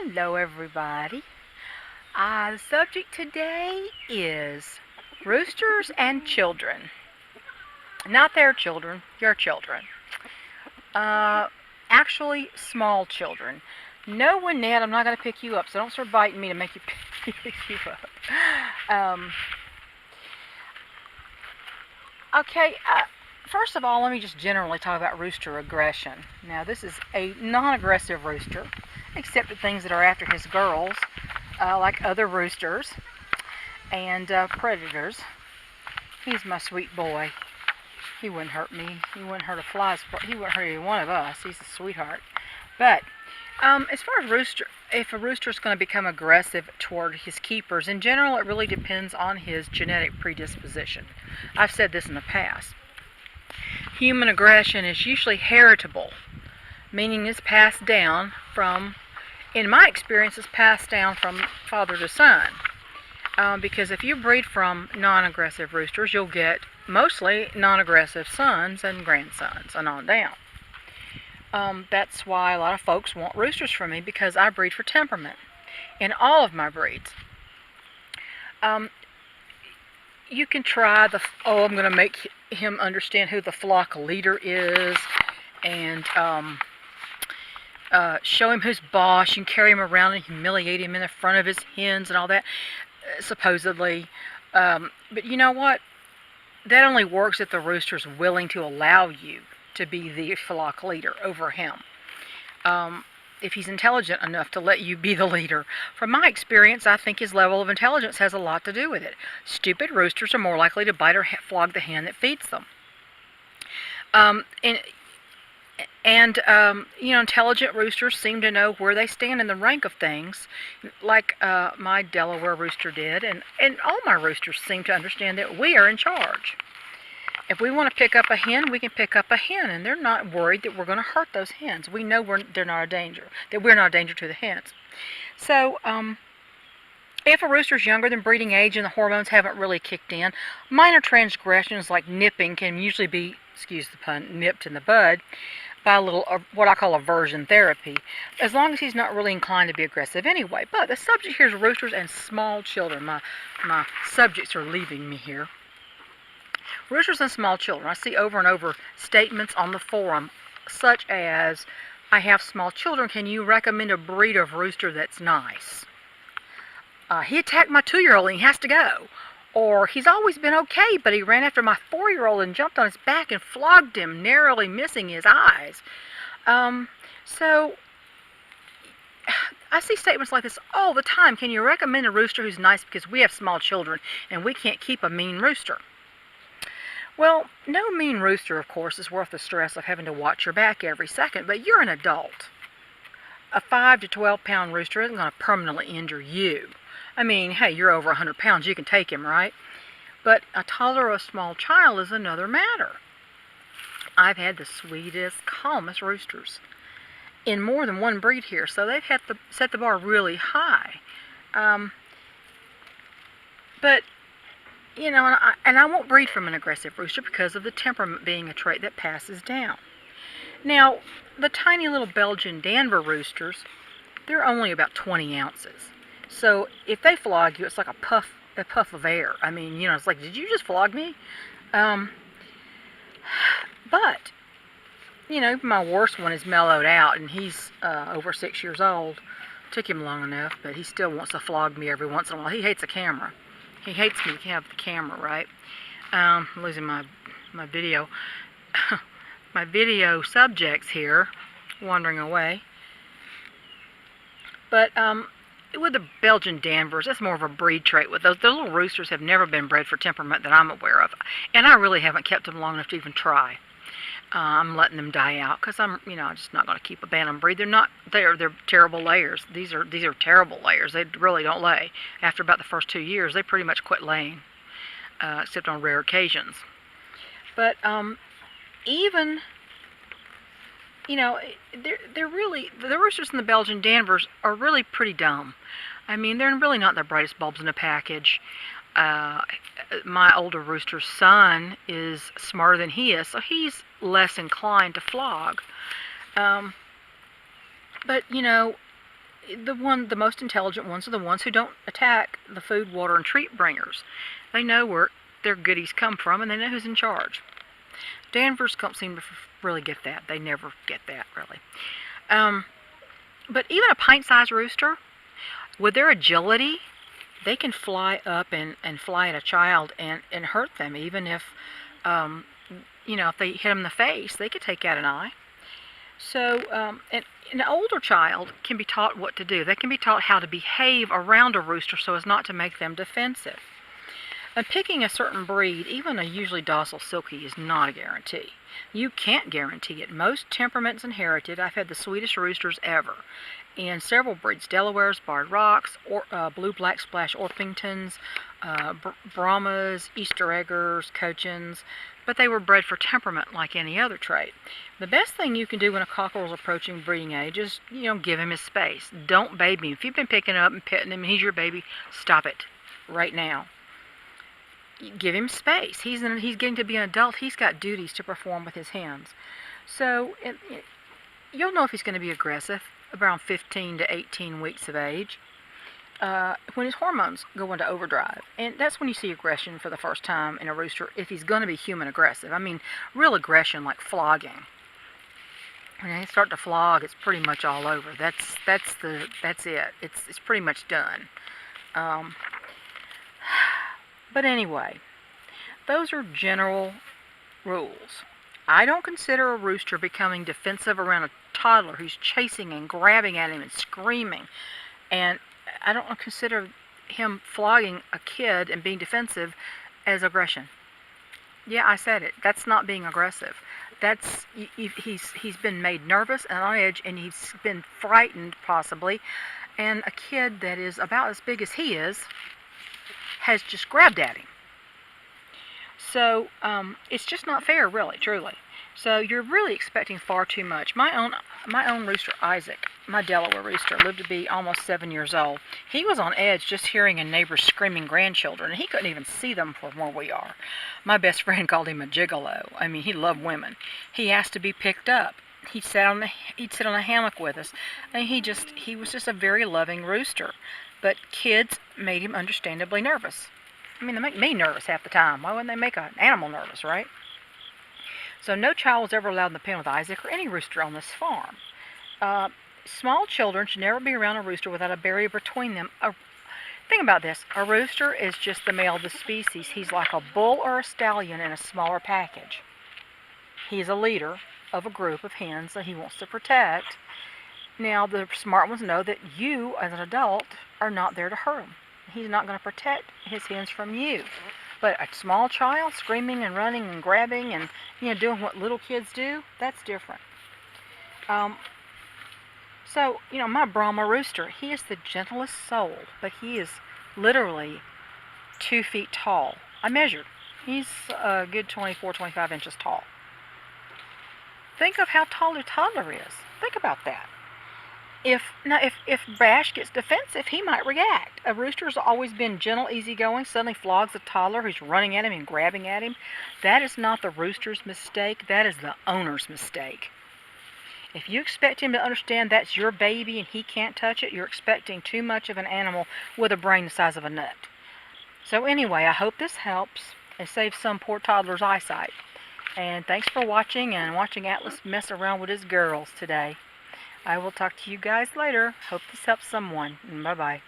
Hello, everybody. The subject today is roosters and children. Not their children, your children. Uh, Actually, small children. No one, Ned, I'm not going to pick you up, so don't start biting me to make you pick you up. Um, okay, first of all, let me just generally talk about rooster aggression. Now, this is a non-aggressive rooster, except the things that are after his girls, like other roosters and predators. He's my sweet boy. He wouldn't hurt me. He wouldn't hurt a fly. He wouldn't hurt any one of us. He's a sweetheart. But as far as if a rooster is going to become aggressive toward his keepers, in general, it really depends on his genetic predisposition. I've said this in the past. Human aggression is usually heritable, meaning it's passed down from, in my experience, it's passed down from father to son. Because if you breed from non-aggressive roosters, you'll get mostly non-aggressive sons and grandsons and on down. That's why a lot of folks want roosters from me, because I breed for temperament in all of my breeds. You can try I'm going to make him understand who the flock leader is, and show him who's boss. You can carry him around and humiliate him in the front of his hens and all that, supposedly. But you know what? That only works if the rooster's willing to allow you to be the flock leader over him. If he's intelligent enough to let you be the leader. From my experience, I think his level of intelligence has a lot to do with it. Stupid roosters are more likely to bite or flog the hen that feeds them. Intelligent roosters seem to know where they stand in the rank of things, like my Delaware rooster did, and all my roosters seem to understand that we are in charge. If we want to pick up a hen, we can pick up a hen, and they're not worried that we're going to hurt those hens. We know they're not a danger, that we're not a danger to the hens. So, if a rooster's younger than breeding age and the hormones haven't really kicked in, minor transgressions like nipping can usually be, excuse the pun, nipped in the bud by a little, what I call aversion therapy, as long as he's not really inclined to be aggressive anyway. But the subject here is roosters and small children. My subjects are leaving me here. Roosters and small children. I see over and over statements on the forum, such as, I have small children, can you recommend a breed of rooster that's nice? He attacked my 2-year-old and he has to go. Or, he's always been okay, but he ran after my 4-year-old and jumped on his back and flogged him, narrowly missing his eyes. So, I see statements like this all the time. Can you recommend a rooster who's nice because we have small children and we can't keep a mean rooster? Well, no mean rooster, of course, is worth the stress of having to watch your back every second, but you're an adult. A 5 to 12 pound rooster isn't going to permanently injure you. I mean, hey, you're over 100 pounds, you can take him, right? But a toddler or a small child is another matter. I've had the sweetest, calmest roosters in more than one breed here, so they've had to set the bar really high. But, and I won't breed from an aggressive rooster because of the temperament being a trait that passes down. Now, the tiny little Belgian Danver roosters, they're only about 20 ounces. So if they flog you, it's like a puff of air. I mean, it's like, did you just flog me? But, my worst one is mellowed out, and he's over 6 years old. Took him long enough, but he still wants to flog me every once in a while. He hates the camera. He hates me to have the camera, right? I'm losing my video. My video subjects here, wandering away. But, with the Belgian Danvers, that's more of a breed trait with those. Those little roosters have never been bred for temperament that I'm aware of. And I really haven't kept them long enough to even try. I'm letting them die out because I'm just not going to keep a bantam breed. They're terrible layers. These are terrible layers. They really don't lay. After about the first 2 years, they pretty much quit laying, except on rare occasions. But even, they're really, the roosters and the Belgian Danvers are really pretty dumb. I mean, they're really not the brightest bulbs in the package. My older rooster's son is smarter than he is, so he's less inclined to flog. But, the most intelligent ones are the ones who don't attack the food, water, and treat bringers. They know where their goodies come from, and they know who's in charge. Danvers don't seem to really get that. They never get that, really. But even a pint-sized rooster, with their agility, they can fly up and fly at a child and hurt them. Even if, if they hit them in the face, they could take out an eye. So an older child can be taught what to do. They can be taught how to behave around a rooster so as not to make them defensive. And picking a certain breed, even a usually docile silkie, is not a guarantee. You can't guarantee it. Most temperaments inherited. I've had the sweetest roosters ever. And several breeds: Delawares, Barred Rocks, Blue Black Splash Orpingtons, Brahmas, Easter Eggers, Cochins, but they were bred for temperament like any other trait. The best thing you can do when a cockerel is approaching breeding age is, give him his space. Don't baby him. If you've been picking up and petting him and he's your baby, stop it right now. Give him space. He's getting to be an adult. He's got duties to perform with his hands. So you'll know if he's going to be aggressive around 15 to 18 weeks of age, when his hormones go into overdrive. And that's when you see aggression for the first time in a rooster, if he's going to be human aggressive. I mean, real aggression, like flogging. When they start to flog, it's pretty much all over. That's it. It's pretty much done. But anyway, those are general rules. I don't consider a rooster becoming defensive around a toddler who's chasing and grabbing at him and screaming. And I don't consider him flogging a kid and being defensive as aggression. Yeah, I said it. That's not being aggressive. He's been made nervous and on edge, and he's been frightened, possibly. And a kid that is about as big as he is has just grabbed at him. So it's just not fair, really, truly. So you're really expecting far too much. My own rooster, Isaac, my Delaware rooster, lived to be almost 7 years old. He was on edge just hearing a neighbor's screaming grandchildren, and he couldn't even see them from where we are. My best friend called him a gigolo. I mean, he loved women. He asked to be picked up. He'd sit on a hammock with us, and he was just a very loving rooster. But kids made him understandably nervous. I mean, they make me nervous half the time. Why wouldn't they make an animal nervous, right? So no child was ever allowed in the pen with Isaac or any rooster on this farm. Small children should never be around a rooster without a barrier between them. Think about this. A rooster is just the male of the species. He's like a bull or a stallion in a smaller package. He's a leader of a group of hens that he wants to protect. Now, the smart ones know that you, as an adult, are not there to hurt him. He's not going to protect his hens from you. But a small child screaming and running and grabbing and doing what little kids do, that's different. So my Brahma rooster, he is the gentlest soul, but he is literally 2 feet tall. I measured. He's a good 24, 25 inches tall. Think of how tall a toddler is. Think about that. If Bash gets defensive, he might react. A rooster's always been gentle, easygoing, suddenly flogs a toddler who's running at him and grabbing at him. That is not the rooster's mistake. That is the owner's mistake. If you expect him to understand that's your baby and he can't touch it, you're expecting too much of an animal with a brain the size of a nut. So anyway, I hope this helps and saves some poor toddler's eyesight. And thanks for watching Atlas mess around with his girls today. I will talk to you guys later. Hope this helps someone. Bye-bye.